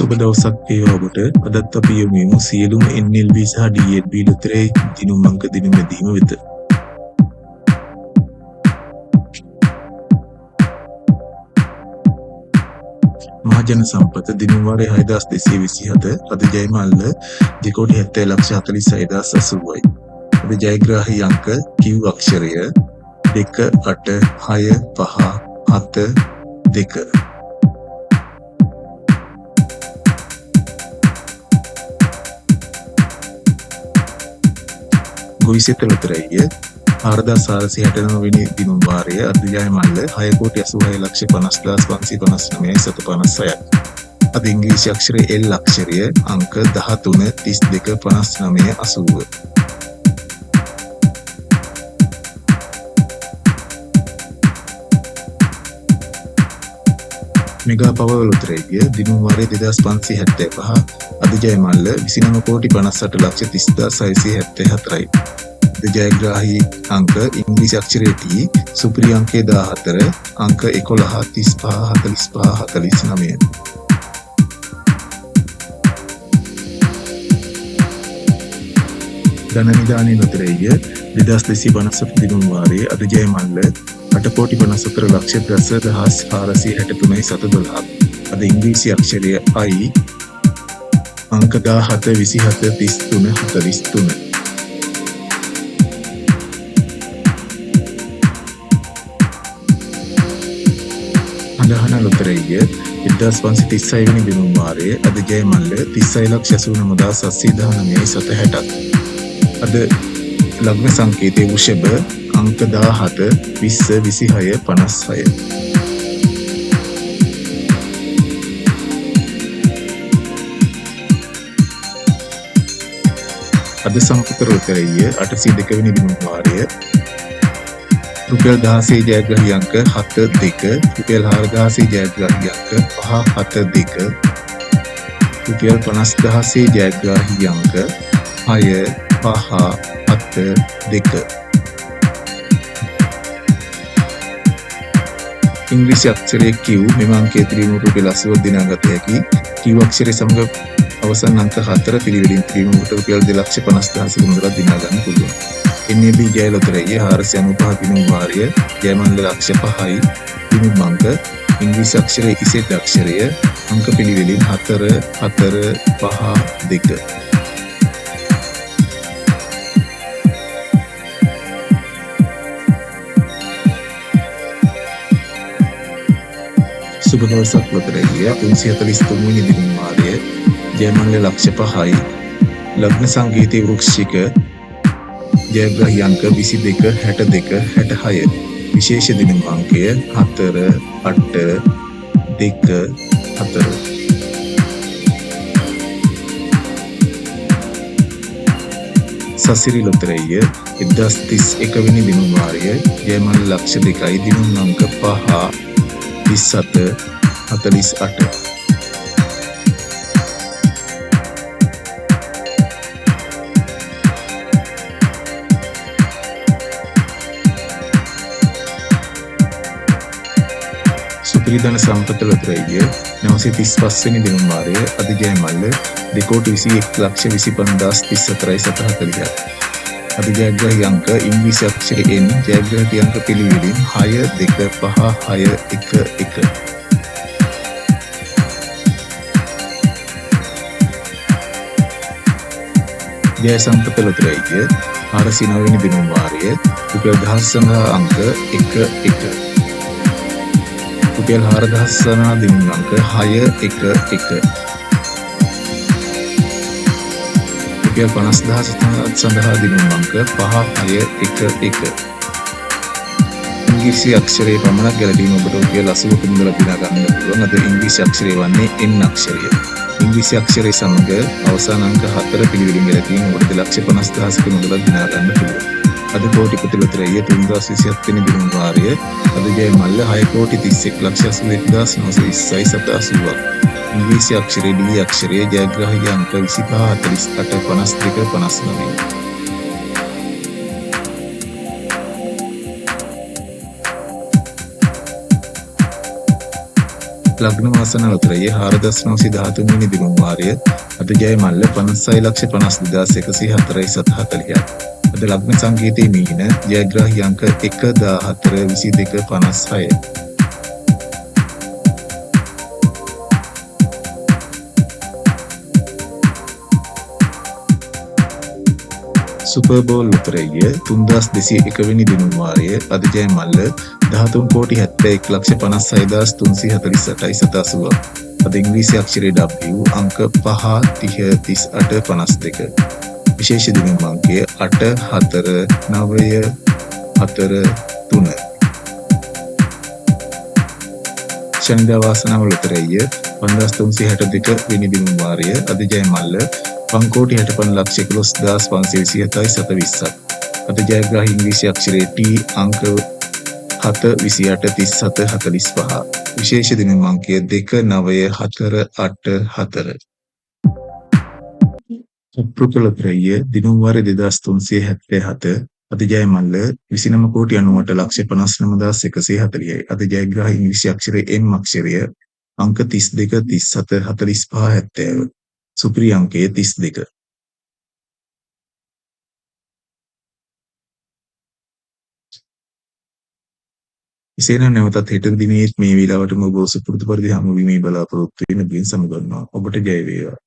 සුබ දවසක් වේවා ඔබට. අදත් අපි යමු වෙමු සියලුම NLB සහ DLB ලොතරැයි දිනුම් අංක දිනුම් වැදීම වෙත. මහජන සම්පත දිනුම් වාරයේ 6227 අද ජයමල්ල 2,70,46,8080යි. අද ජයග්‍රාහී අංක Q අක්ෂරය 286572. ගොවිසෙත ලොතරැයිය 4469 වෙනි දිනුම් වාරය අද ජයමල්ල 6,80,50,559,756යි. අද ඉංග්‍රීසි අක්ෂරය L අක්ෂරය අංක 13 32 59 80. මෙගා පවර් ලොතරැයිය දිනුම් වාරය 2575 අද ජයමල්ල 29,58,30,674යි. ජයග්‍රාහී අංක ඉංග්‍රීසි අක්ෂරය T සුපිරි අංකය 14 අංක 11 35 45 49. ධන නිධානයේ ලොතරැයිය 2257 දිනුම් වාරයේ අද ජයමල්ල 8,54,10,463.712. අද ඉංග්‍රීසි අක්ෂරය I අංක 17 27 33 43. අදහන ලොතරැයිය 1536 වෙනි දිනුම් වාරයේ අද ජයමල්ල 36,89,719.760ක්. අද ලග්න සංකේතයේ වෘෂභ අංක 17 20 26 56. අද සම්පත ලොතරැයිය 802 වෙනි දිනුම් වාරය රුපියල් 16 ජයග්‍රාහී අංක 72 රුපියල් 4000 ජයග්‍රාහී අංක 572 රුපියල් 50000 ජයග්‍රාහී අංක 652. ඉංග්‍රීසි අක්ෂරයේ Q මෙම අංකයේ ත්‍රිමූල රුපියල් 80ක් දිනාගත හැකි. Q අක්ෂරය සමග අවසන් අංක 4 පිළිවෙලින් ත්‍රිමූල රුපියල් 2,50,000 මුදලක් දිනා ගන්න පුළුවන්. NAB ජය ලොතරැයිය 495 දිනුම් වාරය ජයමල්ල ලක්ෂ 5යි දිනුම් අංක ඉංග්‍රීසි අක්ෂරයේ ඉසෙත් අක්ෂරය අංක පිළිවෙලින් 4 4 5 2. සුබ දවසක් ලොතරැයිය 343 වෙනි දිනුම් වාරය ජයමල්ල ලක්ෂ 5යි ලග්න සංගීතයේ වෘක්ෂික ජයග්‍රාහී අංක 22 62 66. විශේෂ දිනුම් අංකය 4 8 2 4. සසිරි ලොතරැයිය 1031 වෙනි දිනුම් වාරය ජයමල්ල ලක්ෂ 2යි දිනුම් අංක 5 27 48. ධන සම්පත ලොතරැයිය 935 වෙනි දිනුම් වාරය අද ජයමල්ල 2,21,25,34.740යි. අද ජයග්‍රාහී අංක ඉංග්‍රීසි අක්ෂරය N ජයග්‍රාහී අංක පිළිවෙලින් 6 2 5 6 1 1. ජය සම්පත ලොතරැයිය 409 වෙනි දිනුම් වාරය රුපියල් 1000 සඳහා අංක 1 1. රුපියල් 4,000 සඳහා දිනුම් අංක 611. රුපියල් 50,000 සඳහා දිනුම් අංක 561. ඉංග්‍රීසි අක්ෂරයේ පමණක් ගැලපීම ඔබට රුපියල් 80ක මුදල දිනා ගන්න පුළුවන්. අද ඉංග්‍රීසි අක්ෂරය වන්නේ N අක්ෂරය. ඉංග්‍රීසි අක්ෂරය සමග අවසාන අංක 4 පිළිවෙලින් ගැලපීම ඔබට 1,50,000ක මුදල දිනා ගන්න පුළුවන්. අද කෝටිපති ලොතරැයිය 3,27 වෙනි දිනුම් වාරය අද ජයමල්ල 6,30,31,920.780ක්. ඉංග්‍රීසි අක්ෂරයේ D අක්ෂරයේ ජයග්‍රාහී අංක 25 48 52 59. ලග්න වාසනාව උතරයේ 4913 වෙනි දිනුම් වාරය අද ජය මල්ල 56,52,104.40යි. අද ලග්න සංකේතයේ මීන ජයග්‍රාහී අංක 1 14 22 56. සුපර් බෝල් ලොතරැය 3201 වෙනි දිනුම් වාරය අද ජය මල්ල 13,71,56,348.87. අද ඉංග්‍රීසි අක්ෂරය W අංක 5 30 38 52. විශේෂ දිනුම් අංකය 8 4 9 4 3. ශනිදා වාසනාව ලොතරැය 5362 වෙනි දිනුම් වාරය අද ජය මල්ල 5,55,11,527.720. අද ජයග්‍රාහී ඉංග්‍රීසි අක්ෂරයේ T අංක 7 28 37 45. විශේෂ දිනුම් අංකය 2 9 4 8 4. සුප්‍රකලත්‍රය දිනුම් වාරය 2377 අද ජය මල්ල 29,98,59,140යි. අද ජයග්‍රාහී ඉංග්‍රීසි අක්ෂරයේ M අක්ෂරය අංක 32 37 45 70. සුපිරි අංකය 32. එසේනම් නැවතත් හෙට දිනේත් මේ වේලාවටම ඔබ සුපුරුදු පරිදි හමු වීමේ බලාපොරොත්තු වෙන බින් සමුගන්නවා. ඔබට ජය වේවා.